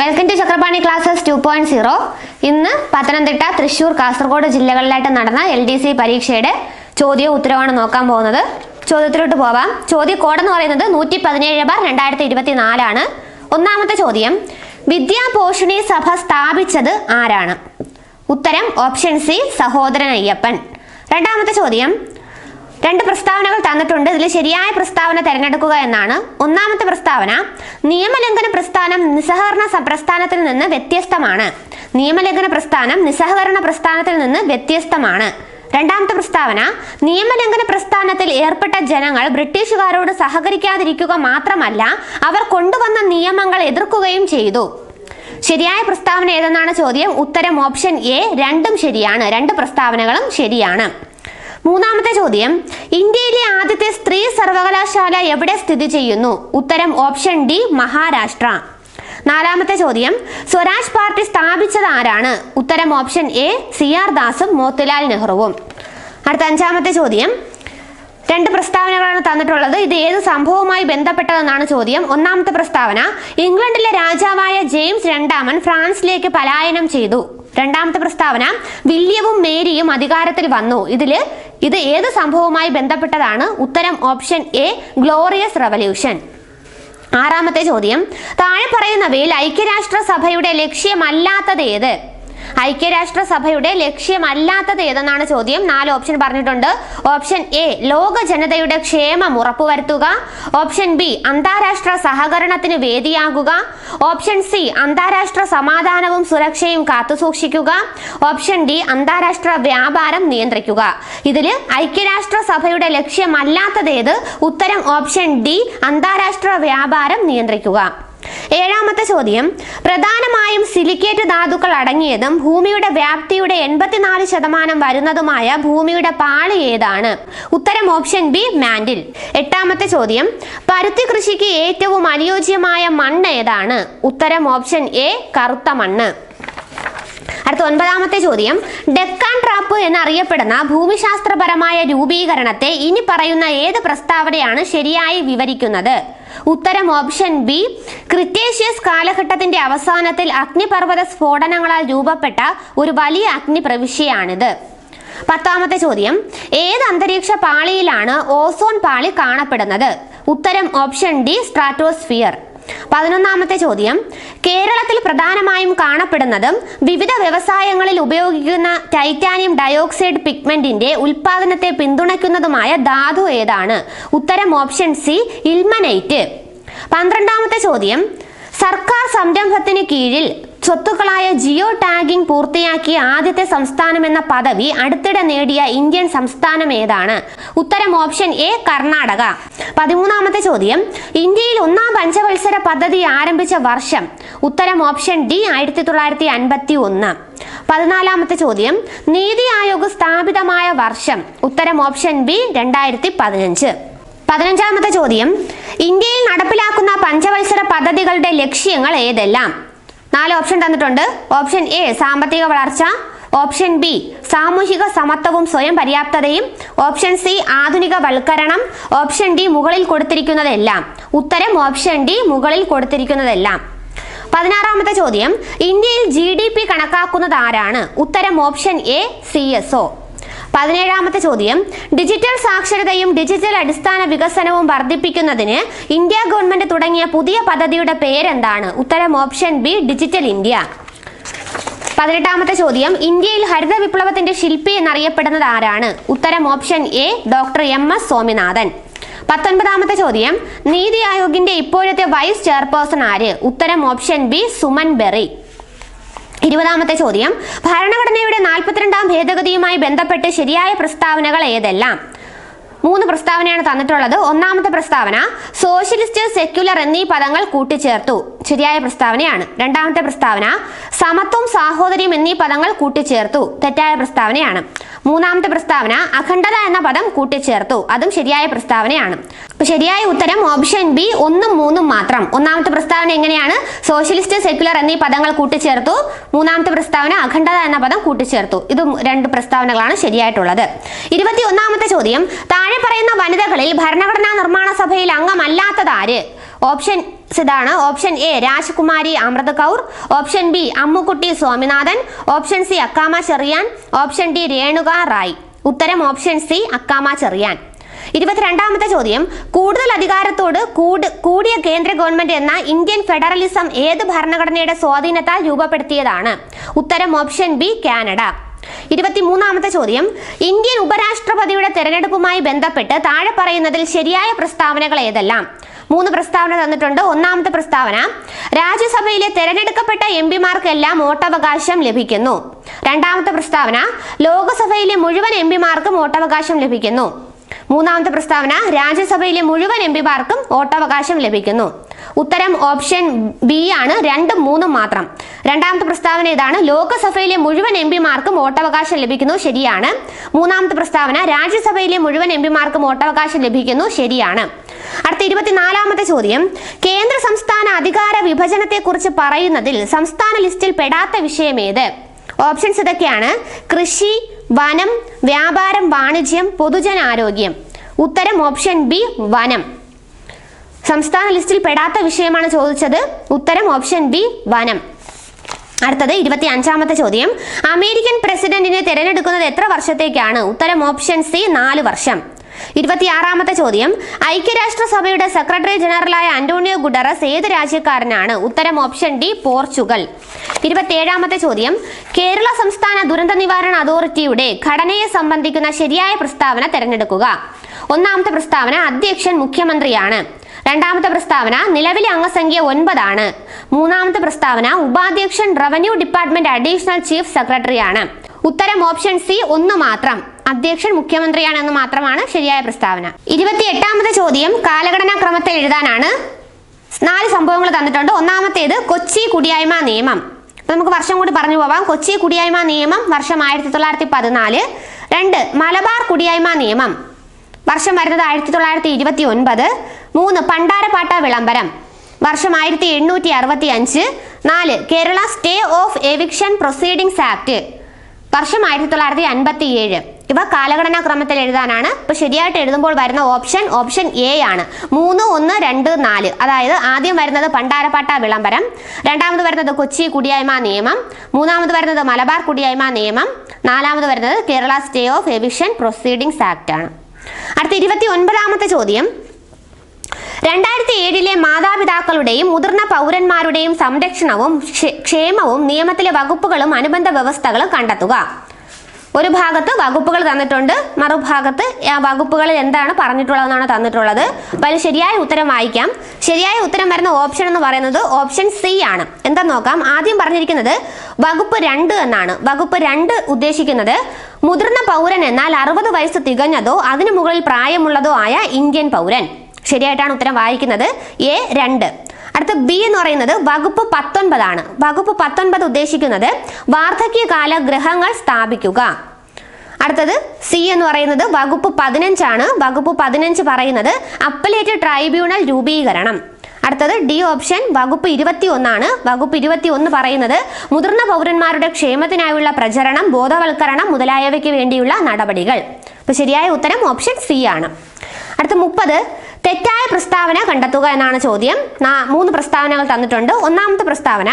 Welcome to Chakrapani classes 2.0. ഇന്ന് പത്തനംതിട്ട, തൃശൂർ, കാസർഗോഡ് ജില്ലകളിലായിട്ട് നടന്ന LDC പരീക്ഷയുടെ ചോദ്യവും ഉത്തരവാണ് നോക്കാൻ പോകുന്നത്. ചോദ്യത്തിലോട്ട് പോവാം. ചോദ്യ കോഡ് എന്ന് പറയുന്നത് 117/2024 ആണ്. ഒന്നാമത്തെ ചോദ്യം, വിദ്യാപോഷിണി സഭ സ്ഥാപിച്ചത് ആരാണ്? ഉത്തരം ഓപ്ഷൻ സി, സഹോദരൻ അയ്യപ്പൻ. രണ്ടാമത്തെ ചോദ്യം, രണ്ട് പ്രസ്താവനകൾ തന്നിട്ടുണ്ട്. ഇതിൽ ശരിയായ പ്രസ്താവന തിരഞ്ഞെടുക്കുക എന്നാണ്. ഒന്നാമത്തെ പ്രസ്താവന, നിയമലംഘന പ്രസ്ഥാനം നിസ്സഹകരണ പ്രസ്ഥാനത്തിൽ നിന്ന് വ്യത്യസ്തമാണ്. നിയമലംഘന പ്രസ്ഥാനം നിസ്സഹകരണ പ്രസ്ഥാനത്തിൽ നിന്ന് വ്യത്യസ്തമാണ്. രണ്ടാമത്തെ പ്രസ്താവന, നിയമലംഘന പ്രസ്ഥാനത്തിൽ ഏർപ്പെട്ട ജനങ്ങൾ ബ്രിട്ടീഷുകാരോട് സഹകരിക്കാതിരിക്കുക മാത്രമല്ല, അവർ കൊണ്ടുവന്ന നിയമങ്ങൾ എതിർക്കുകയും ചെയ്തു. ശരിയായ പ്രസ്താവന ഏതെന്നാണ് ചോദ്യം. ഉത്തരം ഓപ്ഷൻ എ, രണ്ടും ശരിയാണ്. രണ്ട് പ്രസ്താവനകളും ശരിയാണ്. മൂന്നാമത്തെ ചോദ്യം, ഇന്ത്യയിലെ ആദ്യത്തെ സ്ത്രീ സർവകലാശാല എവിടെ സ്ഥിതി ചെയ്യുന്നു? ഉത്തരം ഓപ്ഷൻ ഡി, മഹാരാഷ്ട്ര. നാലാമത്തെ ചോദ്യം, സ്വരാജ് പാർട്ടി സ്ഥാപിച്ചത് ആരാണ്? ഉത്തരം ഓപ്ഷൻ എ, CR ദാസും മോത്തിലാൽ നെഹ്റുവും. അടുത്ത അഞ്ചാമത്തെ ചോദ്യം, രണ്ട് പ്രസ്താവനകളാണ് തന്നിട്ടുള്ളത്. ഇത് ഏത് സംഭവവുമായി ബന്ധപ്പെട്ടതെന്നാണ് ചോദ്യം. ഒന്നാമത്തെ പ്രസ്താവന, ഇംഗ്ലണ്ടിലെ രാജാവായ ജെയിംസ് രണ്ടാമൻ ഫ്രാൻസിലേക്ക് പലായനം ചെയ്തു. രണ്ടാമത്തെ പ്രസ്താവന, വില്യവും മേരിയും അധികാരത്തിൽ വന്നു. ഇത് ഏത് സംഭവവുമായി ബന്ധപ്പെട്ടതാണ്? ഉത്തരം ഓപ്ഷൻ എ, ഗ്ലോറിയസ് റവല്യൂഷൻ. ആറാമത്തെ ചോദ്യം, താഴെ പറയുന്നവയിൽ ഐക്യരാഷ്ട്രസഭയുടെ ലക്ഷ്യമല്ലാത്തത് ഏത്? ഐക്യരാഷ്ട്രസഭയുടെ ലക്ഷ്യമല്ലാത്തത് ഏതെന്നാണ് ചോദ്യം. 4 ഓപ്ഷൻ പറഞ്ഞിട്ടുണ്ട്. ഓപ്ഷൻ എ, ലോക ജനതയുടെ ക്ഷേമം ഉറപ്പുവരുത്തുക. ഓപ്ഷൻ ബി, അന്താരാഷ്ട്ര സഹകരണത്തിന് വേദിയാകുക. ഓപ്ഷൻ സി, അന്താരാഷ്ട്ര സമാധാനവും സുരക്ഷയും കാത്തുസൂക്ഷിക്കുക. ഓപ്ഷൻ ഡി, അന്താരാഷ്ട്ര വ്യാപാരം നിയന്ത്രിക്കുക. ഇതിൽ ഐക്യരാഷ്ട്രസഭയുടെ ലക്ഷ്യമല്ലാത്തത് ഏത്? ഉത്തരം ഓപ്ഷൻ ഡി, അന്താരാഷ്ട്ര വ്യാപാരം നിയന്ത്രിക്കുക. ഏഴാമത്തെ ചോദ്യം, പ്രധാനമായും സിലിക്കേറ്റ് ധാതുക്കൾ അടങ്ങിയതും ഭൂമിയുടെ വ്യാപ്തിയുടെ 84% വരുന്നതുമായ ഭൂമിയുടെ പാളി ഏതാണ്? ഉത്തരം ഓപ്ഷൻ ബി, മാൻഡിൽ. എട്ടാമത്തെ ചോദ്യം, പരുത്തി കൃഷിക്ക് ഏറ്റവും അനുയോജ്യമായ മണ്ണ് ഏതാണ്? ഉത്തരം ഓപ്ഷൻ എ, കറുത്ത മണ്ണ്. അടുത്ത 9ാമത്തെ ചോദ്യം, ഡെക്കാൻ ട്രാപ്പ് എന്നറിയപ്പെടുന്ന ഭൂമിശാസ്ത്രപരമായ രൂപീകരണത്തെ ഇനി പറയുന്ന ഏത് പ്രസ്താവനയാണ് ശരിയായി വിവരിക്കുന്നത്? ഉത്തരം ഓപ്ഷൻ ബി, ക്രിറ്റേഷ്യസ് കാലഘട്ടത്തിന്റെ അവസാനത്തിൽ അഗ്നിപർവ്വത സ്ഫോടനങ്ങളാൽ രൂപപ്പെട്ട ഒരു വലിയ അഗ്നി പ്രവിശ്യയാണിത്. 10ാമത്തെ ചോദ്യം, ഏത് അന്തരീക്ഷ പാളിയിലാണ് ഓസോൺ പാളി കാണപ്പെടുന്നത്? ഉത്തരം ഓപ്ഷൻ ഡി, സ്ട്രാറ്റോസ്ഫിയർ. 11ാമത്തെ ചോദ്യം, കേരളത്തിൽ പ്രധാനമായും കാണപ്പെടുന്നതും വിവിധ വ്യവസായങ്ങളിൽ ഉപയോഗിക്കുന്ന ടൈറ്റാനിയം ഡയോക്സൈഡ് പിഗ്മെന്റിന്റെ ഉൽപാദനത്തെ പിന്തുണയ്ക്കുന്നതുമായ ധാതു ഏതാണ്? ഉത്തരം ഓപ്ഷൻ സി, ഇൽമനൈറ്റ്. 12ാമത്തെ ചോദ്യം, സർക്കാർ സംരംഭത്തിന് കീഴിൽ സ്വത്തുക്കളായ ജിയോ ടാഗിംഗ് പൂർത്തിയാക്കിയ ആദ്യത്തെ സംസ്ഥാനം എന്ന പദവി അടുത്തിടെ നേടിയ ഇന്ത്യൻ സംസ്ഥാനം ഏതാണ്? ഉത്തരം ഓപ്ഷൻ എ, കർണാടക. 13ാമത്തെ ചോദ്യം, ഇന്ത്യയിൽ 1ാം പഞ്ചവത്സര പദ്ധതി ആരംഭിച്ച വർഷം? ഉത്തരം ഓപ്ഷൻ ഡി, 1951. 14ാമത്തെ ചോദ്യം, നീതി ആയോഗ് സ്ഥാപിതമായ വർഷം? ഉത്തരം ഓപ്ഷൻ ബി, 2015. 15ാമത്തെ ചോദ്യം, ഇന്ത്യയിൽ നടപ്പിലാക്കുന്ന പഞ്ചവത്സര പദ്ധതികളുടെ ലക്ഷ്യങ്ങൾ ഏതെല്ലാം? 4 ഓപ്ഷൻ തന്നിട്ടുണ്ട്. ഓപ്ഷൻ എ, സാമ്പത്തിക വളർച്ച. ഓപ്ഷൻ ബി, സാമൂഹിക സമത്വവും സ്വയം പര്യാപ്തതയും. ഓപ്ഷൻ സി, ആധുനിക വൽക്കരണം. ഓപ്ഷൻ ഡി, മുകളിൽ കൊടുത്തിരിക്കുന്നതെല്ലാം. ഉത്തരം ഓപ്ഷൻ ഡി, മുകളിൽ കൊടുത്തിരിക്കുന്നതെല്ലാം. 16ാമത്തെ ചോദ്യം, ഇന്ത്യയിൽ GDP കണക്കാക്കുന്നത് ആരാണ്? ഉത്തരം ഓപ്ഷൻ എ, CSO. 17ാമത്തെ ചോദ്യം, ഡിജിറ്റൽ സാക്ഷരതയും ഡിജിറ്റൽ അടിസ്ഥാന വികസനവും വർദ്ധിപ്പിക്കുന്നതിന് ഇന്ത്യ ഗവൺമെന്റ് തുടങ്ങിയ പുതിയ പദ്ധതിയുടെ പേരെന്താണ്? ഉത്തരം ഓപ്ഷൻ ബി, ഡിജിറ്റൽ ഇന്ത്യ. 18ാമത്തെ ചോദ്യം, ഇന്ത്യയിൽ ഹരിത വിപ്ലവത്തിന്റെ ശില്പി എന്നറിയപ്പെടുന്നത് ആരാണ്? ഉത്തരം option A, doctor MS Swaminathan. 19ാമത്തെ ചോദ്യം, നീതി ആയോഗിന്റെ ഇപ്പോഴത്തെ വൈസ് ചെയർപേഴ്സൺ ആര്? ഉത്തരം ഓപ്ഷൻ ബി, സുമൻ ബെറി. 20ാമത്തെ ചോദ്യം, ഭരണഘടനയുടെ 42ാം ഭേദഗതിയുമായി ബന്ധപ്പെട്ട് ശരിയായ പ്രസ്താവനകൾ ഏതെല്ലാം? 3 പ്രസ്താവനയാണ് തന്നിട്ടുള്ളത്. ഒന്നാമത്തെ പ്രസ്താവന, സോഷ്യലിസ്റ്റ്, സെക്യുലർ എന്നീ പദങ്ങൾ കൂട്ടിച്ചേർത്തു. ശരിയായ പ്രസ്താവനയാണ്. രണ്ടാമത്തെ പ്രസ്താവന, സമത്വം, സാഹോദര്യം എന്നീ പദങ്ങൾ കൂട്ടിച്ചേർത്തു. തെറ്റായ പ്രസ്താവനയാണ്. മൂന്നാമത്തെ പ്രസ്താവന, അഖണ്ഡത എന്ന പദം കൂട്ടിച്ചേർത്തു. അതും ശരിയായ പ്രസ്താവനയാണ്. അപ്പോൾ ശരിയായ ഉത്തരം ഓപ്ഷൻ ബി, 1ഉം 3ഉം മാത്രം. ഒന്നാമത്തെ പ്രസ്താവന എങ്ങനെയാണ്? സോഷ്യലിസ്റ്റ്, സെക്യുലർ എന്നീ പദങ്ങൾ കൂട്ടിച്ചേർത്തു. മൂന്നാമത്തെ പ്രസ്താവന, അഖണ്ഡത എന്ന പദം കൂട്ടിച്ചേർത്തു. ഇതും 2 പ്രസ്താവനകളാണ് ശരിയായിട്ടുള്ളത്. 21ാമത്തെ ചോദ്യം, താഴെ പറയുന്ന വനിതകളിൽ ഭരണഘടനാ നിർമ്മാണ സഭയിൽ അംഗമല്ലാത്തത് ആര്? ഓപ്ഷൻ ഇതാണ്. Option A Rajkumari Amrit Kaur, option B Ammukutty Swaminathan, option C Accamma Cherian, option D Renuka Ray. ഉത്തരം ഓപ്ഷൻ സി അക്കാമ ചെറിയാൻ. 22ാമത്തെ ചോദ്യം, കൂടുതൽ അധികാരത്തോട് കൂടിയ കേന്ദ്ര ഗവൺമെന്റ് എന്ന ഇന്ത്യൻ ഫെഡറലിസം ഏത് ഭരണഘടനയുടെ സ്വാധീനത്താൽ രൂപപ്പെടുത്തിയതാണ്? ഉത്തരം ഓപ്ഷൻ ബി കാനഡ. 23ാമത്തെ ചോദ്യം, ഇന്ത്യൻ ഉപരാഷ്ട്രപതിയുടെ തെരഞ്ഞെടുപ്പുമായി ബന്ധപ്പെട്ട് താഴെ പറയുന്നതിൽ ശരിയായ പ്രസ്താവനകൾ ഏതെല്ലാം? 3 പ്രസ്താവന തന്നിട്ടുണ്ട്. ഒന്നാമത്തെ പ്രസ്താവന, രാജ്യസഭയിലെ തെരഞ്ഞെടുക്കപ്പെട്ട എംപിമാർക്കെല്ലാം വോട്ടവകാശം ലഭിക്കുന്നു. രണ്ടാമത്തെ പ്രസ്താവന, ലോകസഭയിലെ മുഴുവൻ എംപിമാർക്കും വോട്ടവകാശം ലഭിക്കുന്നു. മൂന്നാമത്തെ പ്രസ്താവന, രാജ്യസഭയിലെ മുഴുവൻ എംപിമാർക്കും വോട്ടവകാശം ലഭിക്കുന്നു. ഉത്തരം ഓപ്ഷൻ ബി ആണ്, 2ഉം 3ഉം മാത്രം. രണ്ടാമത്തെ പ്രസ്താവന ഇതാണ്, ലോകസഭയിലെ മുഴുവൻ എംപിമാർക്കും വോട്ടവകാശം ലഭിക്കുന്നു, ശരിയാണ്. മൂന്നാമത്തെ പ്രസ്താവന, രാജ്യസഭയിലെ മുഴുവൻ എംപിമാർക്കും വോട്ടവകാശം ലഭിക്കുന്നു, ശരിയാണ്. അടുത്ത 24ാമത്തെ ചോദ്യം, കേന്ദ്ര സംസ്ഥാന അധികാര വിഭജനത്തെ കുറിച്ച് പറയുന്നതിൽ സംസ്ഥാന ലിസ്റ്റിൽ പെടാത്ത വിഷയം ഏത്? ഓപ്ഷൻസ് ഇതൊക്കെയാണ്: കൃഷി, വനം, വ്യാപാരം, വാണിജ്യം, പൊതുജനാരോഗ്യം. ഉത്തരം ഓപ്ഷൻ ബി വനം. സംസ്ഥാന ലിസ്റ്റിൽ പെടാത്ത വിഷയമാണ് ചോദിച്ചത്. ഉത്തരം ഓപ്ഷൻ ബി വനം. അടുത്തത് 25ാമത്തെ ചോദ്യം, അമേരിക്കൻ പ്രസിഡന്റിനെ തിരഞ്ഞെടുക്കുന്നത് എത്ര വർഷത്തേക്കാണ്? ഉത്തരം ഓപ്ഷൻ സി 4 വർഷം. 26ാമത്തെ ചോദ്യം, ഐക്യരാഷ്ട്രസഭയുടെ സെക്രട്ടറി ജനറലായ അന്റോണിയോ ഗുട്ടറസ് ഏത് രാജ്യക്കാരനാണ്? ഉത്തരം ഓപ്ഷൻ ഡി പോർച്ചുഗൽ. 27ാമത്തെ ചോദ്യം, കേരള സംസ്ഥാന ദുരന്ത നിവാരണ അതോറിറ്റിയുടെ ഘടനയെ സംബന്ധിക്കുന്ന ശരിയായ പ്രസ്താവന തിരഞ്ഞെടുക്കുക. ഒന്നാമത്തെ പ്രസ്താവന, അധ്യക്ഷൻ മുഖ്യമന്ത്രിയാണ്. രണ്ടാമത്തെ പ്രസ്താവന, നിലവിലെ അംഗസംഖ്യ 9 ആണ്. മൂന്നാമത്തെ പ്രസ്താവന, ഉപാധ്യക്ഷൻ റവന്യൂ ഡിപ്പാർട്ട്മെന്റ് അഡീഷണൽ ചീഫ് സെക്രട്ടറിയാണ്. ഉത്തരം ഓപ്ഷൻ സി 1 മാത്രം, അധ്യക്ഷൻ മുഖ്യമന്ത്രിയാണെന്ന് മാത്രമാണ് ശരിയായ പ്രസ്താവന. 28ാമത്തെ ചോദ്യം കാലഘടനാ ക്രമത്തിൽ എഴുതാനാണ്. 4 സംഭവങ്ങൾ തന്നിട്ടുണ്ട്. ഒന്നാമത്തേത് കൊച്ചി കുടിയായ്മ നിയമം. നമുക്ക് വർഷം കൂടി പറഞ്ഞു പോവാം. കൊച്ചി കുടിയായ്മ നിയമം വർഷം 1914. 2 മലബാർ കുടിയായ്മ നിയമം വർഷം വരുന്നത് 1929. 3 പണ്ടാരപ്പാട്ട വിളംബരം വർഷം 1865. 4 Kerala stay of eviction proceedings act വർഷം 1957. ഇവ കാലഘടനാ ക്രമത്തിൽ എഴുതാനാണ്. ഇപ്പൊ ശരിയായിട്ട് എഴുതുമ്പോൾ വരുന്ന ഓപ്ഷൻ എ ആണ്. 3, 1, 2, 4. അതായത് ആദ്യം വരുന്നത് പണ്ടാരപ്പാട്ട വിളംബരം, രണ്ടാമത് വരുന്നത് കൊച്ചി കുടിയായ്മ നിയമം, മൂന്നാമത് വരുന്നത് മലബാർ കുടിയായ്മ നിയമം, നാലാമത് വരുന്നത് Kerala stay of eviction proceedings act ആണ്. അടുത്ത 29ാമത്തെ ചോദ്യം, 2007 മാതാപിതാക്കളുടെയും മുതിർന്ന പൗരന്മാരുടെയും സംരക്ഷണവും ക്ഷേമവും നിയമത്തിലെ വകുപ്പുകളും അനുബന്ധ വ്യവസ്ഥകളും കണ്ടെത്തുക. ഒരു ഭാഗത്ത് വകുപ്പുകൾ തന്നിട്ടുണ്ട്, മറുഭാഗത്ത് ആ വകുപ്പുകളിൽ എന്താണ് പറഞ്ഞിട്ടുള്ളതെന്നാണ് തന്നിട്ടുള്ളത്. അപ്പോൾ ശരിയായ ഉത്തരം വായിക്കാം. ശരിയായ ഉത്തരം വരുന്ന ഓപ്ഷൻ എന്ന് പറയുന്നത് ഓപ്ഷൻ സി ആണ്. എന്താ നോക്കാം. ആദ്യം പറഞ്ഞിരിക്കുന്നത് വകുപ്പ് 2 എന്നാണ്. വകുപ്പ് 2 ഉദ്ദേശിക്കുന്നത് മുതിർന്ന പൗരൻ എന്നാൽ 60 വയസ്സ് തികഞ്ഞതോ അതിനു മുകളിൽ പ്രായമുള്ളതോ ആയ ഇന്ത്യൻ പൗരൻ. ശരിയായിട്ടാണ് ഉത്തരം വായിക്കുന്നത്, എ 2. അടുത്ത ബി എന്ന് പറയുന്നത് വകുപ്പ് 19 ആണ്. വകുപ്പ് 19 ഉദ്ദേശിക്കുന്നത് വാർദ്ധക്യകാല ഗൃഹങ്ങൾ സ്ഥാപിക്കുക. അടുത്തത് സി എന്ന് പറയുന്നത് വകുപ്പ് 15 ആണ്. വകുപ്പ് 15 പറയുന്നത് അപ്പലേറ്റ് ട്രൈബ്യൂണൽ രൂപീകരണം. അടുത്തത് ഡി ഓപ്ഷൻ വകുപ്പ് 21 ആണ്. വകുപ്പ് 21 പറയുന്നത് മുതിർന്ന പൗരന്മാരുടെ ക്ഷേമത്തിനായുള്ള പ്രചരണം, ബോധവൽക്കരണം മുതലായവയ്ക്ക് വേണ്ടിയുള്ള നടപടികൾ. അപ്പൊ ശരിയായ ഉത്തരം ഓപ്ഷൻ സി ആണ്. അടുത്ത 30 തെറ്റായ പ്രസ്താവന കണ്ടെത്തുക എന്നാണ് ചോദ്യം. 3 പ്രസ്താവനകൾ തന്നിട്ടുണ്ട്. ഒന്നാമത്തെ പ്രസ്താവന,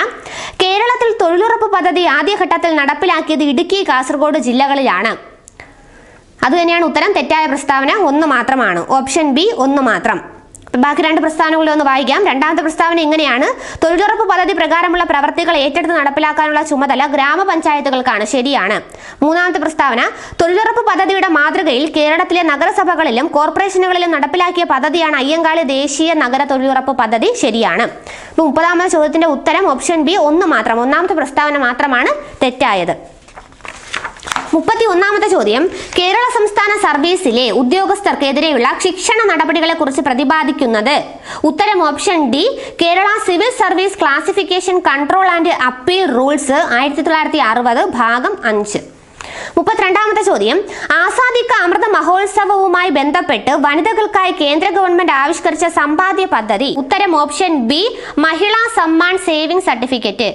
കേരളത്തിൽ തൊഴിലുറപ്പ് പദ്ധതി ആദ്യഘട്ടത്തിൽ നടപ്പിലാക്കിയത് ഇടുക്കി, കാസർഗോഡ് ജില്ലകളിലാണ്. അത് തന്നെയാണ് ഉത്തരം. തെറ്റായ പ്രസ്താവന 1 മാത്രമാണ്. ഓപ്ഷൻ ബി 1 മാത്രം. ബാക്കി 2 പ്രസ്താവനകളെ ഒന്ന് വായിക്കാം. രണ്ടാമത്തെ പ്രസ്താവന ഇങ്ങനെയാണ്: തൊഴിലുറപ്പ് പദ്ധതി പ്രകാരമുള്ള പ്രവർത്തികൾ ഏറ്റെടുത്ത് നടപ്പിലാക്കാനുള്ള ചുമതല ഗ്രാമപഞ്ചായത്തുകൾക്കാണ്. ശരിയാണ്. മൂന്നാമത്തെ പ്രസ്താവന, തൊഴിലുറപ്പ് പദ്ധതിയുടെ മാതൃകയിൽ കേരളത്തിലെ നഗരസഭകളിലും കോർപ്പറേഷനുകളിലും നടപ്പിലാക്കിയ പദ്ധതിയാണ് അയ്യങ്കാളി ദേശീയ നഗര തൊഴിലുറപ്പ് പദ്ധതി. ശരിയാണ്. 30ാമത്തെ ചോദ്യത്തിന്റെ ഉത്തരം ഓപ്ഷൻ ബി 1 മാത്രം. ഒന്നാമത്തെ പ്രസ്താവന മാത്രമാണ് തെറ്റായത്. 31ാമത്തെ ചോദ്യം, കേരള സംസ്ഥാന സർവീസിലെ ഉദ്യോഗസ്ഥർക്കെതിരെയുള്ള ശിക്ഷണ നടപടികളെ കുറിച്ച് പ്രതിപാദിക്കുന്നത്. ഉത്തരം option D Kerala civil service classification control and appeal rules 1960 ഭാഗം 5. 32ാമത്തെ ചോദ്യം, ആസാദി കാ അമൃത മഹോത്സവവുമായി ബന്ധപ്പെട്ട് വനിതകൾക്കായി കേന്ദ്ര ഗവൺമെന്റ് ആവിഷ്കരിച്ച സമ്പാദ്യ പദ്ധതി. ഉത്തരം ഓപ്ഷൻ ബി മഹിളാ സമ്മാൻ സേവിംഗ് സർട്ടിഫിക്കറ്റ്.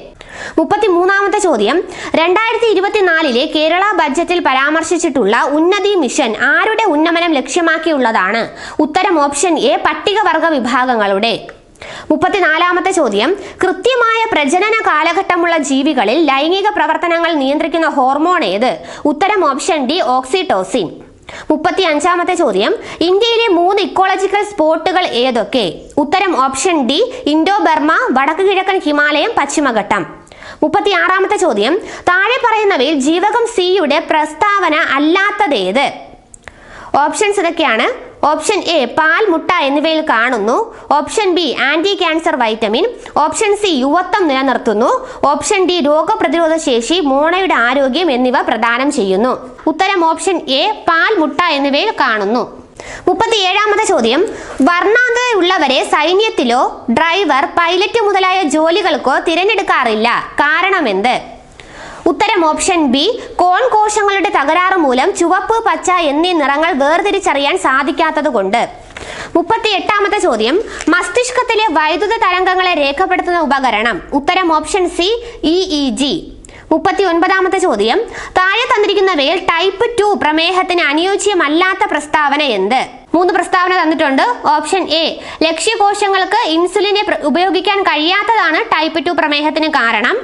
33ാമത്തെ ചോദ്യം, 2024 കേരള ബഡ്ജറ്റിൽ പരാമർശിച്ചിട്ടുള്ള ഉന്നതി മിഷൻ ആരുടെ ഉന്നമനം ലക്ഷ്യമാക്കിയുള്ളതാണ്? ഉത്തരം ഓപ്ഷൻ എ പട്ടികവർഗ വിഭാഗങ്ങളുടെ. 34-ാമത്തെ ചോദ്യം, കൃത്യമായ പ്രജനന കാലഘട്ടമുള്ള ജീവികളിൽ ലൈംഗിക പ്രവർത്തനങ്ങൾ നിയന്ത്രിക്കുന്ന ഹോർമോൺ ഏത്? ഉത്തരം ഓപ്ഷൻ ഡി ഓക്സിറ്റോസിൻ. 35-ാമത്തെ ചോദ്യം, ഇന്ത്യയിലെ 3 ഇക്കോളജിക്കൽ സ്പോട്ടുകൾ ഏതൊക്കെ? ഉത്തരം ഓപ്ഷൻ ഡി ഇൻഡോ ബർമ, വടക്ക് കിഴക്കൻ ഹിമാലയം, പശ്ചിമഘട്ടം. 36-ാമത്തെ ചോദ്യം, താഴെ പറയുന്നവയിൽ ജീവകം സിയുടെ പ്രസ്താവന അല്ലാത്തതേത്? ഓപ്ഷൻസ് ഇതൊക്കെയാണ്. ഓപ്ഷൻ എ പാൽ, മുട്ട എന്നിവയിൽ കാണുന്നു. Option B anti cancer vitamin. Option C യുവത്വം നിലനിർത്തുന്നു. ഓപ്ഷൻ ഡി രോഗപ്രതിരോധ ശേഷി, മോണയുടെ ആരോഗ്യം എന്നിവ പ്രദാനം ചെയ്യുന്നു. ഉത്തരം ഓപ്ഷൻ എ പാൽ, മുട്ട എന്നിവയിൽ കാണുന്നു. 37-ാമത്തെ ചോദ്യം, വർണ്ണാന്തതയുള്ളവരെ സൈന്യത്തിലോ ഡ്രൈവർ, പൈലറ്റ് മുതലായ ജോലികൾക്കോ തിരഞ്ഞെടുക്കാറില്ല. കാരണമെന്ത്? ഉത്തരം ഓപ്ഷൻ ബി കോൺ കോശങ്ങളുടെ തകരാറ് മൂലം ചുവപ്പ്, പച്ച എന്നീ നിറങ്ങൾ വേർതിരിച്ചറിയാൻ സാധിക്കാത്തത് കൊണ്ട്. 38-ാമത്തെ ചോദ്യം, മസ്തിഷ്കത്തിലെ വൈദ്യുത തരംഗങ്ങളെ രേഖപ്പെടുത്തുന്ന ഉപകരണം. ഉത്തരം ഓപ്ഷൻ സി EEG. 39-ാമത്തെ ചോദ്യം, താഴെ തന്നിരിക്കുന്നവയിൽ ടൈപ്പ് 2 പ്രമേഹത്തിന് അനുയോജ്യമല്ലാത്ത പ്രസ്താവന എന്ത്? 3 പ്രസ്താവന തന്നിട്ടുണ്ട്. ഓപ്ഷൻ എ ലക്ഷ്യകോശങ്ങൾക്ക് ഇൻസുലിനെ ഉപയോഗിക്കാൻ കഴിയാത്തതാണ് ടൈപ്പ് 2 പ്രമേഹത്തിന് കാരണം.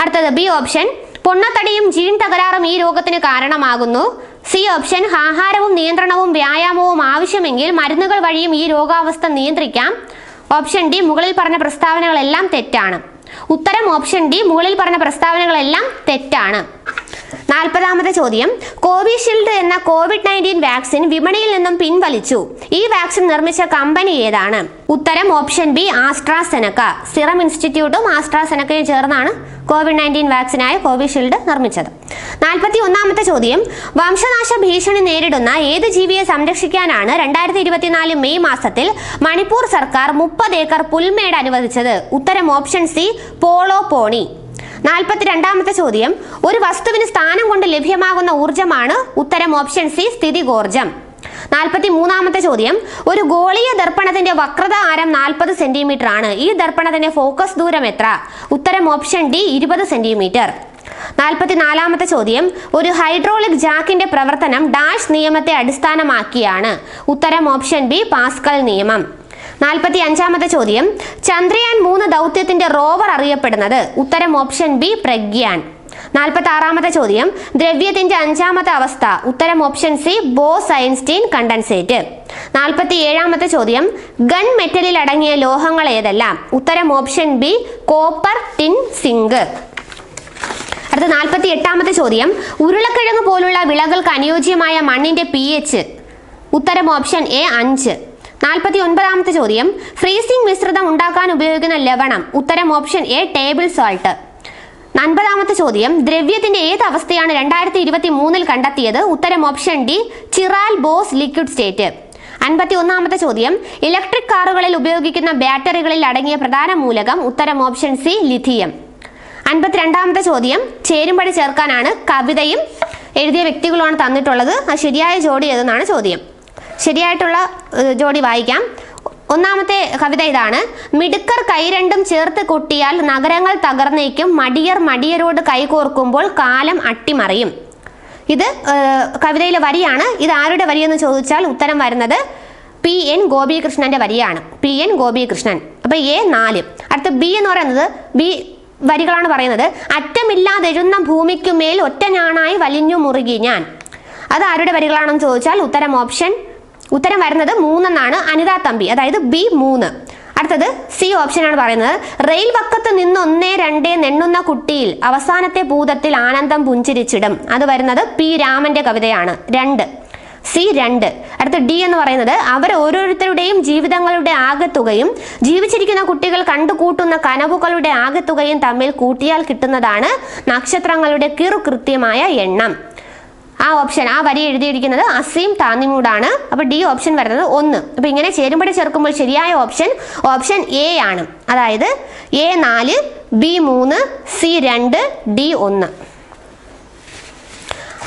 അടുത്തത് ബി ഓപ്ഷൻ, പൊണ്ണത്തടിയും ജീൻ തകരാറും ഈ രോഗത്തിന് കാരണമാകുന്നു. സി ഓപ്ഷൻ, ആഹാരവും നിയന്ത്രണവും വ്യായാമവും ആവശ്യമെങ്കിൽ മരുന്നുകൾ വഴിയും ഈ രോഗാവസ്ഥ നിയന്ത്രിക്കാം. ഓപ്ഷൻ ഡി മുകളിൽ പറഞ്ഞ പ്രസ്താവനകളെല്ലാം തെറ്റാണ്. ഉത്തരം ഓപ്ഷൻ ഡി മുകളിൽ പറഞ്ഞ പ്രസ്താവനകളെല്ലാം തെറ്റാണ്. 40-ാമത്തെ ചോദ്യം, കോവിഷീൽഡ് എന്ന COVID-19 വാക്സിൻ വിപണിയിൽ നിന്നും പിൻവലിച്ചു. ഈ വാക്സിൻ നിർമ്മിച്ച കമ്പനി ഏതാണ്? ഉത്തരം ഓപ്ഷൻ ബി ആസ്ട്രാസെനക്ക. സിറം ഇൻസ്റ്റിറ്റ്യൂട്ടും ആസ്ട്രാസെനക്കയും ചേർന്നാണ് COVID-19 വാക്സിനായ കോവിഷീൽഡ് നിർമ്മിച്ചത്. 41-ാമത്തെ ചോദ്യം, വംശനാശ ഭീഷണി നേരിടുന്ന ഏത് ജീവിയെ സംരക്ഷിക്കാനാണ് 2024 മെയ് മാസത്തിൽ മണിപ്പൂർ സർക്കാർ 30 ഏക്കർ പുൽമേട് അനുവദിച്ചത്? ഉത്തരം ഓപ്ഷൻ സി പോളോ പോണി. 42-ാമത്തെ ചോദ്യം, ഒരു വസ്തുവിന് സ്ഥാനം കൊണ്ട് ലഭ്യമാകുന്ന ഊർജ്ജമാണ്? ഉത്തരം ഓപ്ഷൻ സി സ്ഥിതികോർജ്ജം. 43-ാമത്തെ ചോദ്യം, ഒരു ഗോളീയ ദർപ്പണത്തിന്റെ വക്രത ആരം 40 സെന്റിമീറ്റർ ആണ്. ഈ ദർപ്പണത്തിന്റെ ഫോക്കസ് ദൂരം എത്ര? ഉത്തരം ഓപ്ഷൻ ഡി 20 സെന്റിമീറ്റർ. 44-ാമത്തെ ചോദ്യം, ഒരു ഹൈഡ്രോളിക് ജാക്കിന്റെ പ്രവർത്തനം ഡാഷ് നിയമത്തെ അടിസ്ഥാനമാക്കിയാണ്? ഉത്തരം ഓപ്ഷൻ ബി പാസ്കൽ നിയമം. 45-ാമത്തെ ചോദ്യം, ചന്ദ്രയാൻ 3 ദൗത്യത്തിന്റെ റോവർ അറിയപ്പെടുന്നത്? ഉത്തരം ഓപ്ഷൻ ബി പ്രഗ്യാൻ. 46-ാമത്തെ ചോദ്യം, ദ്രവ്യത്തിന്റെ 5-ാമത്തെ അവസ്ഥ? ഉത്തരം option C Bose Einstein condensate. 47-ാമത്തെ ചോദ്യം, ഗൺ മെറ്റലിൽ അടങ്ങിയ ലോഹങ്ങൾ ഏതെല്ലാം? ഉത്തരം option B copper, tin, zinc. അടുത്ത 48-ാമത്തെ ചോദ്യം, ഉരുളക്കിഴങ്ങ് പോലുള്ള വിളകൾക്ക് അനുയോജ്യമായ മണ്ണിന്റെ pH? ഉത്തരം ഓപ്ഷൻ എ 5. 49-ാമത്തെ ചോദ്യം, ഫ്രീസിംഗ് മിശ്രിതം ഉണ്ടാക്കാൻ ഉപയോഗിക്കുന്ന ലവണം? ഉത്തരം ഓപ്ഷൻ എ ടേബിൾ സാൾട്ട്. 50-ാമത്തെ ചോദ്യം, ദ്രവ്യത്തിന്റെ ഏത് അവസ്ഥയാണ് 2023 കണ്ടെത്തിയത്? ഉത്തരം option D chiral Bose liquid state. 51-ാമത്തെ ചോദ്യം, ഇലക്ട്രിക് കാറുകളിൽ ഉപയോഗിക്കുന്ന ബാറ്ററികളിൽ അടങ്ങിയ പ്രധാന മൂലകം? ഉത്തരം ഓപ്ഷൻ സി ലിഥിയം. 52-ാമത്തെ ചോദ്യം, ചേരുംപടി ചേർക്കാനാണ്. കവിതയും എഴുതിയ വ്യക്തികളുമാണ് തന്നിട്ടുള്ളത്. ആ ശരിയായ ജോഡി ഏതെന്നാണ് ചോദ്യം. ശരിയായിട്ടുള്ള ജോഡി വായിക്കാം. ഒന്നാമത്തെ കവിത ഇതാണ്: മിടുക്കർ കൈരണ്ടും ചേർത്ത് കൊട്ടിയാൽ നഗരങ്ങൾ തകർന്നേക്കും, മടിയർ മടിയരോട് കൈകോർക്കുമ്പോൾ കാലം അട്ടിമറിയും. ഇത് കവിതയിലെ വരിയാണ്. ഇത് ആരുടെ വരിയെന്ന് ചോദിച്ചാൽ ഉത്തരം വരുന്നത് PN ഗോപികൃഷ്ണന്റെ വരിയാണ്. PN ഗോപികൃഷ്ണൻ. അപ്പൊ A 4. അടുത്ത B എന്ന് പറയുന്നത് ബി വരികളാണ് പറയുന്നത്. അറ്റമില്ലാതെഴുന്ന ഭൂമിക്കുമേൽ ഒറ്റഞാണായി വലിഞ്ഞു മുറുകി ഞാൻ. അത് ആരുടെ വരികളാണെന്ന് ചോദിച്ചാൽ ഉത്തരം വരുന്നത് 3 എന്നാണ്. അനിതാ തമ്പി, അതായത് B 3. അടുത്തത് C ഓപ്ഷനാണ് പറയുന്നത്. റെയിൽ വക്കത്ത് നിന്ന് 1, 2 നെണ്ണുന്ന കുട്ടിയിൽ അവസാനത്തെ ഭൂതത്തിൽ ആനന്ദം പുഞ്ചിരിച്ചിടും. അത് വരുന്നത് P രാമന്റെ കവിതയാണ്. 2. C 2. അടുത്ത D എന്ന് പറയുന്നത് അവർ ഓരോരുത്തരുടെയും ജീവിതങ്ങളുടെ ആകെത്തുകയും ജീവിച്ചിരിക്കുന്ന കുട്ടികൾ കണ്ടുകൂട്ടുന്ന കനവുകളുടെ ആകെത്തുകയും തമ്മിൽ കൂട്ടിയാൽ കിട്ടുന്നതാണ് നക്ഷത്രങ്ങളുടെ കൃത്യമായ എണ്ണം. ആ വരി എഴുതിയിരിക്കുന്നത് അസീം താന്നിമൂടാണ്. അപ്പൊ D ഓപ്ഷൻ വരുന്നത് 1. അപ്പൊ ഇങ്ങനെ ചേരുംപടി ചേർക്കുമ്പോൾ ശരിയായ ഓപ്ഷൻ A ആണ്. അതായത് A 4, B 3, C 2, D 1.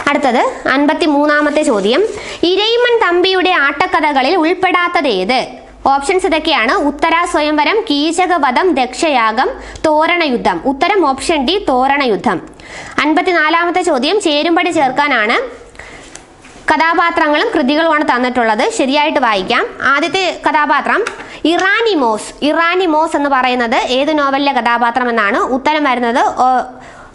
അടുത്തത് 53-ാമത്തെ ചോദ്യം: ഇരയിമ്മൻ തമ്പിയുടെ ആട്ടക്കഥകളിൽ ഉൾപ്പെടാത്തത് ഏത്? ഓപ്ഷൻസ് ഇതൊക്കെയാണ്: ഉത്തര സ്വയംവരം, കീചകവധം, ദക്ഷയാഗം, തോരണയുദ്ധം. ഉത്തരം ഓപ്ഷൻ D തോരണയുദ്ധം. 54-ാമത്തെ ചോദ്യം ചേരുംപടി ചേർക്കാനാണ്. കഥാപാത്രങ്ങളും കൃതികളുമാണ് തന്നിട്ടുള്ളത്. ശരിയായിട്ട് വായിക്കാം. ആദ്യത്തെ കഥാപാത്രം ഇറാനിമോസ്. ഇറാനിമോസ് എന്ന് പറയുന്നത് ഏത് നോവലിലെ കഥാപാത്രം എന്നാണ്? ഉത്തരം വരുന്നത്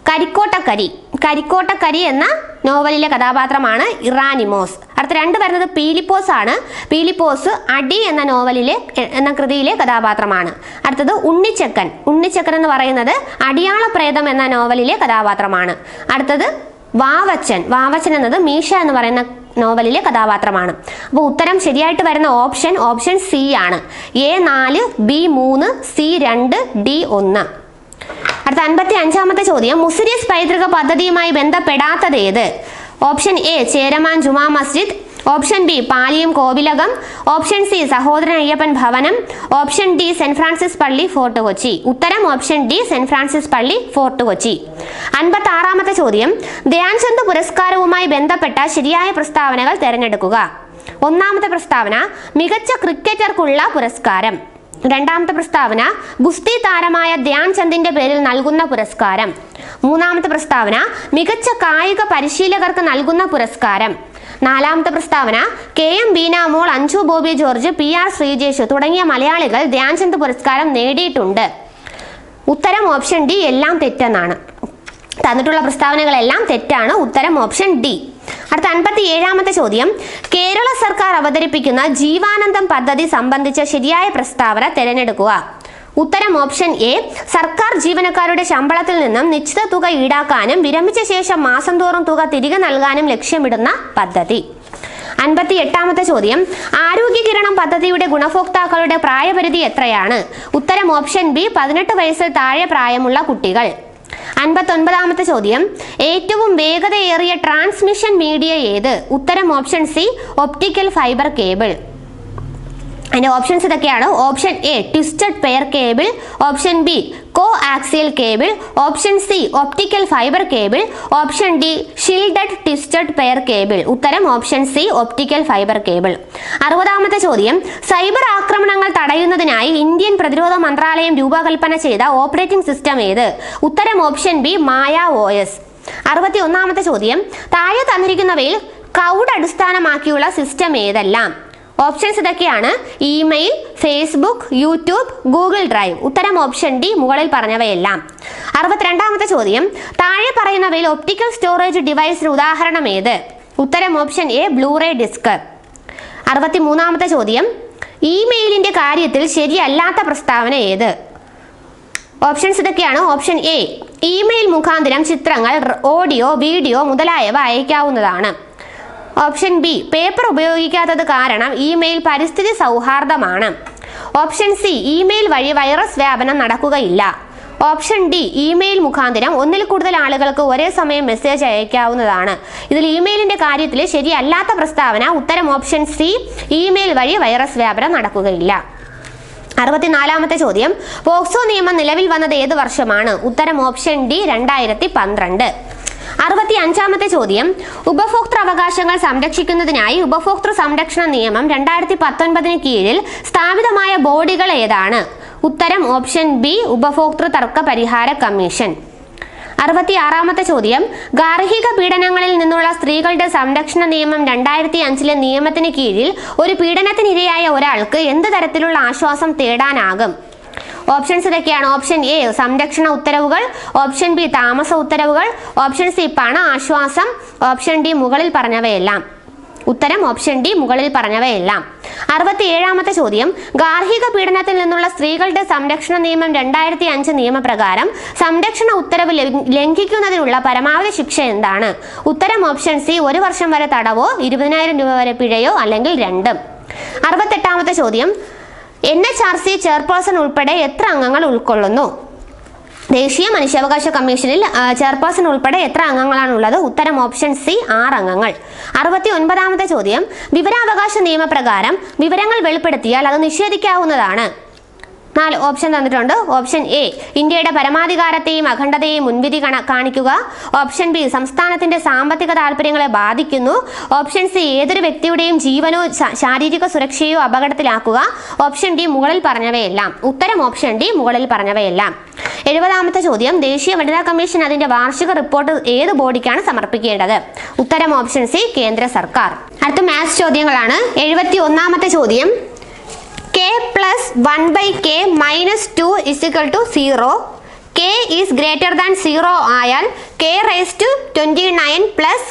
കരിക്കോട്ടക്കരി. കരിക്കോട്ടക്കരി എന്ന നോവലിലെ കഥാപാത്രമാണ് ഇറാനിമോസ്. അടുത്ത രണ്ട് വരുന്നത് പീലിപ്പോസ് ആണ്. പീലിപ്പോസ് അടി എന്ന നോവലിലെ എന്ന കൃതിയിലെ കഥാപാത്രമാണ്. അടുത്തത് ഉണ്ണിച്ചക്കൻ. ഉണ്ണിച്ചക്കൻ എന്ന് പറയുന്നത് അടിയാളപ്രേതം എന്ന നോവലിലെ കഥാപാത്രമാണ്. അടുത്തത് വാവച്ചൻ. വാവച്ചൻ എന്നത് മീശ എന്ന് പറയുന്ന നോവലിലെ കഥാപാത്രമാണ്. അപ്പോൾ ഉത്തരം ശരിയായിട്ട് വരുന്ന ഓപ്ഷൻ സി ആണ്. A4, B3, C2, D1. അടുത്ത 55-ാമത്തെ ചോദ്യം, മുസിരിയസ് പൈതൃക പദ്ധതിയുമായി ബന്ധപ്പെടാത്തത് ഏത്? Option A Cheraman Juma Masjid, option B Paliyam Kovilakam, option C Sahodaran Ayyappan ഭവനം, ഓപ്ഷൻ ഡി സെന്റ് ഫ്രാൻസിസ് പള്ളി ഫോർട്ട് കൊച്ചി. ഉത്തരം ഓപ്ഷൻ ഡി സെന്റ് ഫ്രാൻസിസ് പള്ളി ഫോർട്ട് കൊച്ചി. 56-ാമത്തെ ചോദ്യം, ധ്യാൻചന്ദ് പുരസ്കാരവുമായി ബന്ധപ്പെട്ട ശരിയായ പ്രസ്താവനകൾ തിരഞ്ഞെടുക്കുക. ഒന്നാമത്തെ പ്രസ്താവന മികച്ച ക്രിക്കറ്റർക്കുള്ള പുരസ്കാരം. രണ്ടാമത്തെ പ്രസ്താവന ഗുസ്തി താരമായ ധ്യാൻചന്ദിന്റെ പേരിൽ നൽകുന്ന പുരസ്കാരം. മൂന്നാമത്തെ പ്രസ്താവന മികച്ച കായിക പരിശീലകർക്ക് നൽകുന്ന പുരസ്കാരം. നാലാമത്തെ പ്രസ്താവന KM Beenamol, Anju Bobby George, PR Sreejesh തുടങ്ങിയ മലയാളികൾ ധ്യാൻചന്ദ് പുരസ്കാരം നേടിയിട്ടുണ്ട്. ഉത്തരം ഓപ്ഷൻ ഡി എല്ലാം തെറ്റെന്നാണ്. തന്നിട്ടുള്ള പ്രസ്താവനകളെല്ലാം തെറ്റാണ്. ഉത്തരം ഓപ്ഷൻ ഡി. അടുത്ത 57-ാമത്തെ ചോദ്യം, കേരള സർക്കാർ അവതരിപ്പിക്കുന്ന ജീവാനന്ദം പദ്ധതി സംബന്ധിച്ച ശരിയായ പ്രസ്താവന തിരഞ്ഞെടുക്കുക. ഉത്തരം ഓപ്ഷൻ എ സർക്കാർ ജീവനക്കാരുടെ ശമ്പളത്തിൽ നിന്നും നിശ്ചിത തുക ഈടാക്കാനും വിരമിച്ച ശേഷം മാസം തോറും തുക തിരികെ നൽകാനും ലക്ഷ്യമിടുന്ന പദ്ധതി. 58-ാമത്തെ ചോദ്യം, ആരോഗ്യ കിരണം പദ്ധതിയുടെ ഗുണഭോക്താക്കളുടെ പ്രായപരിധി എത്രയാണ്? ഉത്തരം ഓപ്ഷൻ ബി 18 വയസ്സിൽ താഴെ പ്രായമുള്ള കുട്ടികൾ. 59-ാമത്തെ ചോദ്യം, ഏറ്റവും വേഗതയേറിയ ട്രാൻസ്മിഷൻ മീഡിയ ഏത്? ഉത്തരം option C optical fibre cable. അതിന്റെ ഓപ്ഷൻസ് ഇതൊക്കെയാണ്. Option A twisted pair cable, option B coaxial cable, option C optical fibre cable, option D shielded twisted pair cable. ഉത്തരം option C optical fibre cable. 60-ാമത്തെ ചോദ്യം, cyber ആക്രമണങ്ങൾ തടയുന്നതിനായി Indian പ്രതിരോധ മന്ത്രാലയം രൂപകൽപ്പന ചെയ്ത ഓപ്പറേറ്റിംഗ് സിസ്റ്റം ഏത്? ഉത്തരം ഓപ്ഷൻ ബി മായ OS. 61-ാമത്തെ ചോദ്യം, താഴെ തന്നിരിക്കുന്നവയിൽ ക്ലൗഡ് അടിസ്ഥാനമാക്കിയുള്ള സിസ്റ്റം ഏതെല്ലാം? ഓപ്ഷൻസ് ഇതൊക്കെയാണ്. Email, Facebook, YouTube, Google drive. ഉത്തരം ഓപ്ഷൻ ഡി മുകളിൽ പറഞ്ഞവയെല്ലാം. 62-ാമത്തെ ചോദ്യം, താഴെ പറയുന്നവയിൽ ഒപ്റ്റിക്കൽ സ്റ്റോറേജ് ഡിവൈസിന് ഉദാഹരണം ഏത്? ഉത്തരം ഓപ്ഷൻ എ ബ്ലൂറേ ഡിസ്ക്. 63-ാമത്തെ ചോദ്യം, ഇമെയിലിന്റെ കാര്യത്തിൽ ശരിയല്ലാത്ത പ്രസ്താവന ഏത്? ഓപ്ഷൻസ് ഇതൊക്കെയാണ്. ഓപ്ഷൻ എ ഇമെയിൽ മുഖാന്തരം ചിത്രങ്ങൾ, ഓഡിയോ, വീഡിയോ മുതലായവ അയക്കാവുന്നതാണ്. ഓപ്ഷൻ ബി പേപ്പർ ഉപയോഗിക്കാത്തത് കാരണം ഇമെയിൽ പരിസ്ഥിതി സൗഹാർദ്ദമാണ്. ഓപ്ഷൻ സി ഇമെയിൽ വഴി വൈറസ് വ്യാപനം നടക്കുകയില്ല. ഓപ്ഷൻ ഡി ഇമെയിൽ മുഖാന്തരം ഒന്നിൽ കൂടുതൽ ആളുകൾക്ക് ഒരേ സമയം മെസ്സേജ് അയക്കാവുന്നതാണ്. ഇതിൽ ഇമെയിലിന്റെ കാര്യത്തിൽ ശരിയല്ലാത്ത പ്രസ്താവന ഉത്തരം ഓപ്ഷൻ സി ഇമെയിൽ വഴി വൈറസ് വ്യാപനം നടക്കുകയില്ല. 64-ാമത്തെ ചോദ്യം, പോക്സോ നിയമം നിലവിൽ വന്നത് ഏത് വർഷമാണ്? ഉത്തരം ഓപ്ഷൻ ഡി 2012. 65-ാമത്തെ ചോദ്യം, ഉപഭോക്തൃ അവകാശങ്ങൾ സംരക്ഷിക്കുന്നതിനായി ഉപഭോക്തൃ സംരക്ഷണ നിയമം 2019 കീഴിൽ സ്ഥാപിതമായ ബോഡികൾ ഏതാണ്? ഉത്തരം ഓപ്ഷൻ ബി ഉപഭോക്തൃ തർക്ക പരിഹാര കമ്മീഷൻ. 66-ാമത്തെ ചോദ്യം, ഗാർഹിക പീഡനങ്ങളിൽ നിന്നുള്ള സ്ത്രീകളുടെ സംരക്ഷണ നിയമം 2005 നിയമത്തിന് കീഴിൽ ഒരു പീഡനത്തിനിരയായ ഒരാൾക്ക് എന്ത് തരത്തിലുള്ള ആശ്വാസം തേടാനാകും? ഓപ്ഷൻസ് ഇതൊക്കെയാണ്. ഓപ്ഷൻ എ സംരക്ഷണ ഉത്തരവുകൾ, ഓപ്ഷൻ ബി താമസ ഉത്തരവുകൾ, ഓപ്ഷൻ സി പണ ആശ്വാസം, ഓപ്ഷൻ ഡി മുകളിൽ പറഞ്ഞവയെല്ലാം. ഉത്തരം ഓപ്ഷൻ ഡി മുകളിൽ പറഞ്ഞവയെല്ലാം. 67-ാമത്തെ ചോദ്യം, ഗാർഹിക പീഡനത്തിൽ നിന്നുള്ള സ്ത്രീകളുടെ സംരക്ഷണ നിയമം 2005 നിയമപ്രകാരം സംരക്ഷണ ഉത്തരവ് ലംഘിക്കുന്നതിനുള്ള പരമാവധി ശിക്ഷ എന്താണ്? ഉത്തരം ഓപ്ഷൻ സി 1 വർഷം വരെ തടവോ 20,000 രൂപ വരെ പിഴയോ അല്ലെങ്കിൽ രണ്ടും. 68-ാമത്തെ ചോദ്യം, NHRC ചെയർപേഴ്സൺ ഉൾപ്പെടെ എത്ര അംഗങ്ങൾ ഉൾക്കൊള്ളുന്നു? ദേശീയ മനുഷ്യാവകാശ കമ്മീഷനിൽ ചെയർപേഴ്സൺ ഉൾപ്പെടെ എത്ര അംഗങ്ങളാണുള്ളത്? ഉത്തരം ഓപ്ഷൻ സി 6 അംഗങ്ങൾ. 69-ാമത്തെ ചോദ്യം, വിവരാവകാശ നിയമപ്രകാരം വിവരങ്ങൾ വെളിപ്പെടുത്തിയാൽ അത് നിഷേധിക്കാവുന്നതാണ്. 4 ഓപ്ഷൻ തന്നിട്ടുണ്ട്. ഓപ്ഷൻ എ ഇന്ത്യയുടെ പരമാധികാരത്തെയും അഖണ്ഡതയെയും മുൻവിധി കാണിക്കുക. ഓപ്ഷൻ ബി സംസ്ഥാനത്തിന്റെ സാമ്പത്തിക താല്പര്യങ്ങളെ ബാധിക്കുന്നു. ഓപ്ഷൻ സി ഏതൊരു വ്യക്തിയുടെയും ജീവനോ ശാരീരിക സുരക്ഷയോ അപകടത്തിലാക്കുക. ഓപ്ഷൻ ഡി മുകളിൽ പറഞ്ഞവയെല്ലാം. ഉത്തരം ഓപ്ഷൻ ഡി മുകളിൽ പറഞ്ഞവയെല്ലാം. 70ാമത്തെ ചോദ്യം, ദേശീയ വനിതാ കമ്മീഷൻ അതിന്റെ വാർഷിക റിപ്പോർട്ട് ഏത് ബോഡിക്കാണ് സമർപ്പിക്കേണ്ടത്? ഉത്തരം ഓപ്ഷൻ സി, കേന്ദ്ര സർക്കാർ. അടുത്ത മാത്സ് ചോദ്യങ്ങളാണ്. 71ാമത്തെ ചോദ്യം, k plus 1/k minus 2 is equal to 0. k is greater than 0 ആയാൽ k raised to 29 plus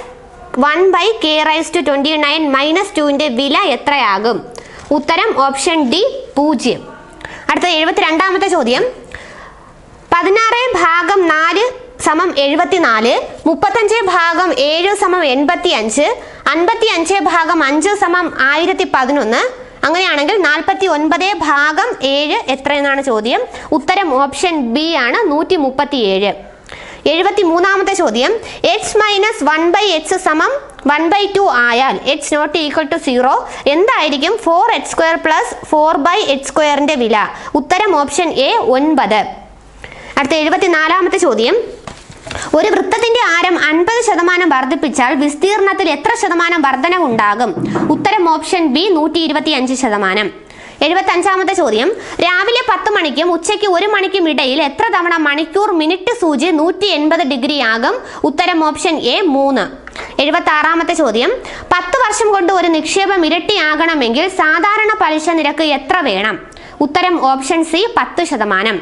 1/k raised to 29 minus 2ന്റെ വില എത്രയാകും? ഉത്തരം ഓപ്ഷൻ ഡി, 0. അടുത്ത 72ാമത്തെ ചോദ്യം, 16 ഭാഗം 4 സമം 74, 35 ഭാഗം 7 സമം 85, 55 ഭാഗം 5 സമം 1011. അങ്ങനെയാണെങ്കിൽ 49 ഭാഗം 7 എത്രയെന്നാണ് ചോദ്യം. ഉത്തരം ഓപ്ഷൻ ബി ആണ്, 137. 73ാമത്തെ ചോദ്യം, x മൈനസ് 1/x സമം 1/2 ആയാൽ x നോട്ട് ഈക്വൽ ടു 0 എന്തായിരിക്കും 4x² പ്ലസ് 4/x²ന്റെ വില? ഉത്തരം ഓപ്ഷൻ എ, 9. അടുത്ത 74ാമത്തെ ചോദ്യം, ഒരു വൃത്തത്തിന്റെ ആരം 50% വർദ്ധിപ്പിച്ചാൽ വിസ്തീർണത്തിൽ എത്ര ശതമാനം വർധനവുണ്ടാകും? ഉത്തരം ഓപ്ഷൻ ബി, 125%. 75ാമത്തെ ചോദ്യം, രാവിലെ 10 മണിക്കും ഉച്ചയ്ക്ക് 1 മണിക്കും ഇടയിൽ എത്ര തവണ മണിക്കൂർ മിനിറ്റ് സൂചി 180 ഡിഗ്രി ആകും? ഉത്തരം ഓപ്ഷൻ എ, 3. 76ാമത്തെ ചോദ്യം, 10 വർഷം കൊണ്ട് ഒരു നിക്ഷേപം ഇരട്ടിയാകണമെങ്കിൽ സാധാരണ പലിശ നിരക്ക് എത്ര വേണം? ഉത്തരം ഓപ്ഷൻ സി, 10%.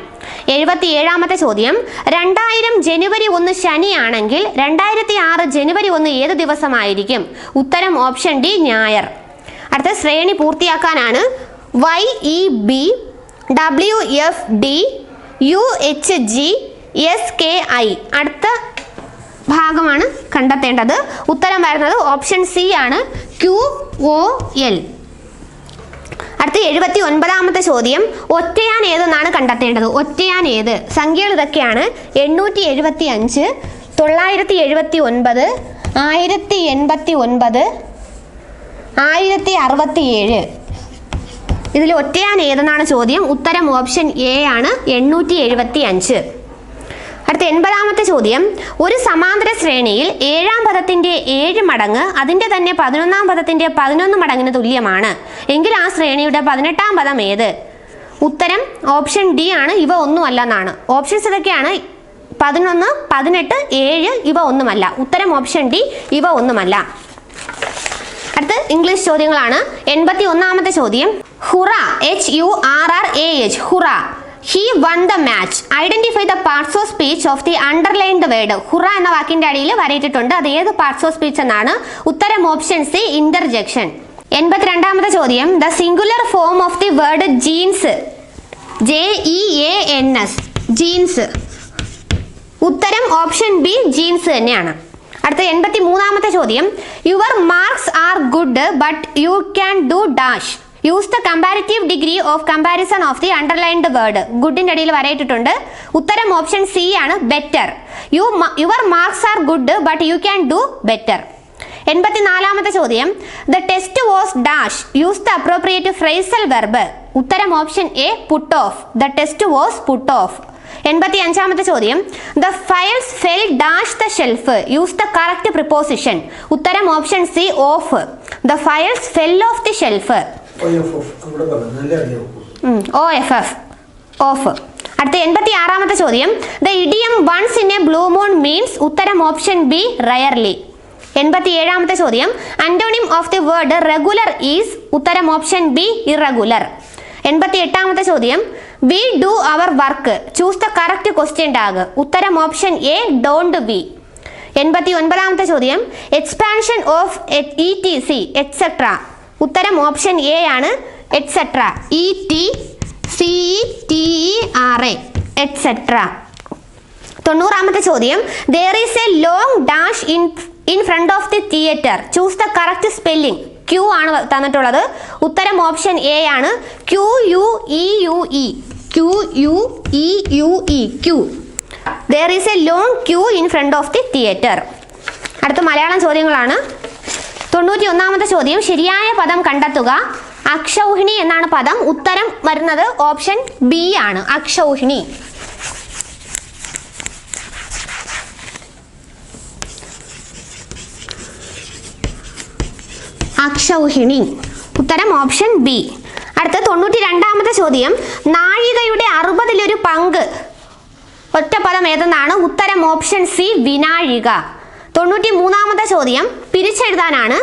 77ാമത്തെ ചോദ്യം, 2000 ജനുവരി 1 ശനിയാണെങ്കിൽ 2006 ജനുവരി 1 ഏത് ദിവസമായിരിക്കും? ഉത്തരം ഓപ്ഷൻ ഡി, ഞായർ. അടുത്ത ശ്രേണി പൂർത്തിയാക്കാനാണ്. YEB WFD UHG SKI അടുത്ത ഭാഗമാണ് കണ്ടെത്തേണ്ടത്. ഉത്തരം വരുന്നത് ഓപ്ഷൻ സി ആണ്, QOL. അടുത്ത 79ാമത്തെ ചോദ്യം, ഒറ്റയാൻ ഏതെന്നാണ് കണ്ടെത്തേണ്ടത്? ഒറ്റയാൻ ഏത്? സംഖ്യകൾ ഇതൊക്കെയാണ്: 875, 979, 1089, 1067. ഇതിൽ ഒറ്റയാൻ ഏതെന്നാണ് ചോദ്യം. ഉത്തരം ഓപ്ഷൻ എ ആണ്, 875. അടുത്ത 80ാമത്തെ ചോദ്യം, ഒരു സമാന്തര ശ്രേണിയിൽ 7ാം പദത്തിന്റെ 7 മടങ്ങ് അതിന്റെ തന്നെ 11ാം പദത്തിന്റെ 11 മടങ്ങിന് തുല്യമാണ് എങ്കിൽ ആ ശ്രേണിയുടെ 18ാം പദം ഏത്? ഉത്തരം ഓപ്ഷൻ ഡി ആണ്, ഇവ ഒന്നുമല്ല എന്നാണ്. ഓപ്ഷൻസ് ഇതൊക്കെയാണ്: 11, 18, 7. ഇവ ഒന്നുമല്ല. ഉത്തരം ഓപ്ഷൻ ഡി, ഇവ ഒന്നുമല്ല. അടുത്ത ഇംഗ്ലീഷ് ചോദ്യങ്ങളാണ്. 81ാമത്തെ ചോദ്യം, ഹുറ HURRAH ഹുറ, he won the match. Identify the parts of speech of the underlined word. ഹുറ എന്ന വാക്കിന്റെ അടിയിൽ വരയിട്ടിട്ടുണ്ട്. അത് ഏത് പാർട്സ് ഓഫ് സ്പീച്ച് എന്നാണ്? ഉത്തരം ഓപ്ഷൻ സി, ഇന്റർജെക്ഷൻ. 82ാമത്തെ ചോദ്യം, the singular form of the word jeans JEANS jeans. ഉത്തരം ഓപ്ഷൻ ബി, ജീൻസ് തന്നെയാണ്. അടുത്ത 83ാമത്തെ ചോദ്യം, your marks are good but you can do dash. Use the comparative degree of comparison of the underlined word. ഗുഡിന്റെ അടിയിൽ വരയിട്ടിട്ടുണ്ട്. ഉത്തരം option C ആണ്, better. Your marks are good but you can do better. 84ാമത്തെ ചോദ്യം, the test was dash. Use the appropriate phrasal verb. ഉത്തരം option A, put off. The test was put off. 85ാമത്തെ ചോദ്യം, the files fell dash the shelf. Use the correct preposition. ഉത്തരം option C, off. The files fell off the shelf. OFF off. അടുത്ത 86ാമത്തെ ചോദ്യം, the idiom once in a blue moon means. ഉത്തരം option B, rarely. 87ാമത്തെ ചോദ്യം, antonym of the word regular is. ഉത്തരം option B, irregular. 88ാമത്തെ ചോദ്യം, we do our work. Choose the correct question tag. ഉത്തരം ഓപ്ഷൻ എ, ഡോണ്ട് വി. 89ാമത്തെ ചോദ്യം, expansion of ETC etcetera. ഉത്തരം ഓപ്ഷൻ എ ആണ്, എറ്റ്സെട്ര. ETCETERA etcetera. 90ാമത്തെ ചോദ്യം, there is a long dash in front of the theater. choose the correct spelling. Q ആണ് തന്നിട്ടുള്ളത്. ഉത്തരം ഓപ്ഷൻ എ ആണ്, QUEUE. QUEUE Q. There is a long queue in front of the theater. അടുത്ത മലയാളം ചോദ്യങ്ങളാണ്. 91ാമത്തെ ചോദ്യം, ശരിയായ പദം കണ്ടെത്തുക. അക്ഷൗഹിണി എന്നാണ് പദം. ഉത്തരം വരുന്നത് ഓപ്ഷൻ ബി ആണ്, അക്ഷൗഹിണി. അക്ഷൗഹിണി. ഉത്തരം ഓപ്ഷൻ ബി. അടുത്ത 92ാമത്തെ ചോദ്യം, നാഴികയുടെ 60 പങ്ക് ഒറ്റപ്പദം ഏതെന്നാണ് ഉത്തരം ഓപ്ഷൻ സി വിനാഴിക. 93ാമത്തെ ചോദ്യം പിരിച്ചെഴുതാനാണ്.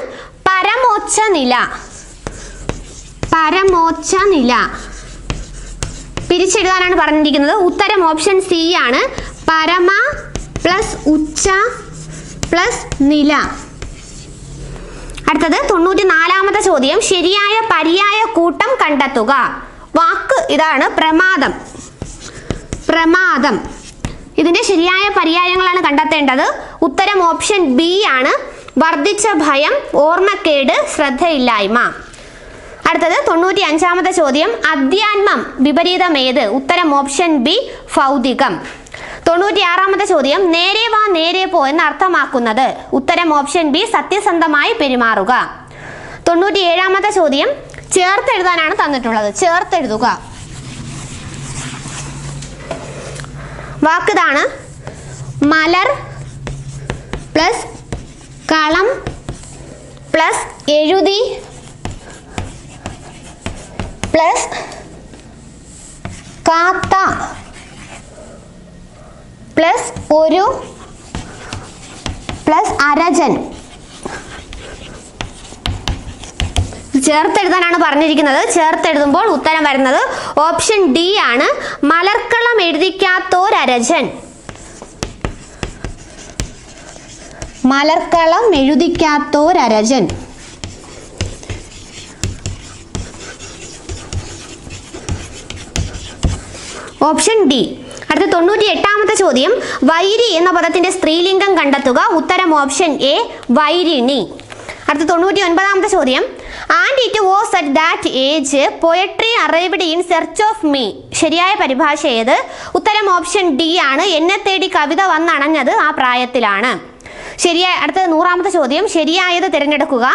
പരമോച്ച നില. പരമോച്ച നില പിരിച്ചെഴുതാനാണ് പറഞ്ഞിരിക്കുന്നത്. ഉത്തരം ഓപ്ഷൻ സി ആണ്. പരമ പ്ലസ് ഉച്ച പ്ലസ് നില. അടുത്തത് 94ാമത്തെ ചോദ്യം ശരിയായ പര്യായ കൂട്ടം കണ്ടെത്തുക. വാക്ക് ഇതാണ് പ്രമാദം. പ്രമാദം ഇതിന്റെ ശരിയായ പര്യായങ്ങളാണ് കണ്ടെത്തേണ്ടത്. ഉത്തരം ഓപ്ഷൻ ബി ആണ്. വർദ്ധിച്ച ഭയം, ഓർമ്മക്കേട്, ശ്രദ്ധയില്ലായ്മ. അടുത്തത് 95ാമത്തെ ചോദ്യം അധ്യാത്മം വിപരീതം ഏത്? ഉത്തരം ഓപ്ഷൻ ബി ഭൗതികം. 96ാമത്തെ ചോദ്യം നേരെ വാ നേരെ പോ എന്ന് അർത്ഥമാക്കുന്നത്? ഉത്തരം ഓപ്ഷൻ ബി സത്യസന്ധമായി പെരുമാറുക. 97ാമത്തെ ചോദ്യം ചേർത്തെഴുതാനാണ് തന്നിട്ടുള്ളത്. ചേർത്തെഴുതുക. വാക്കിതാണ് മലർ പ്ലസ് കളം പ്ലസ് എഴുതി പ്ലസ് കാത്ത പ്ലസ് ഒരു പ്ലസ് അരജൻ. ചേർത്തെഴുതാനാണ് പറഞ്ഞിരിക്കുന്നത്. ചേർത്തെഴുതുമ്പോൾ ഉത്തരം വരുന്നത് ഓപ്ഷൻ ഡി ആണ്. മലർക്കളം എഴുതിക്കാത്തോരരജൻ. മലർക്കളം എഴുതിക്കാത്തോരരജൻ. Option D. അടുത്ത 98ാമത്തെ ചോദ്യം വൈരി എന്ന പദത്തിന്റെ സ്ത്രീലിംഗം കണ്ടെത്തുക. ഉത്തരം ഓപ്ഷൻ എ വൈരിണി. അടുത്ത 99ാമത്തെ ചോദ്യം and it was at that age poetry arrived in search of me. ശരിയായ പരിഭാഷ ഏത്? ഉത്തരം ഓപ്ഷൻ ഡി ആണ്. എന്നെ തേടി കവിത വന്നണഞ്ഞത് ആ പ്രായത്തിലാണ്. ശരിയായ. അടുത്ത 100ാമത്തെ ചോദ്യം ശരിയായത് തിരഞ്ഞെടുക്കുക.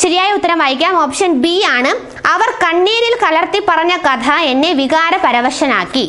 ശരിയായ ഉത്തരം വായിക്കാം. ഓപ്ഷൻ ബി ആണ്. അവർ കണ്ണീരിൽ കലർത്തി പറഞ്ഞ കഥ എന്നെ വികാര പരവശനാക്കി.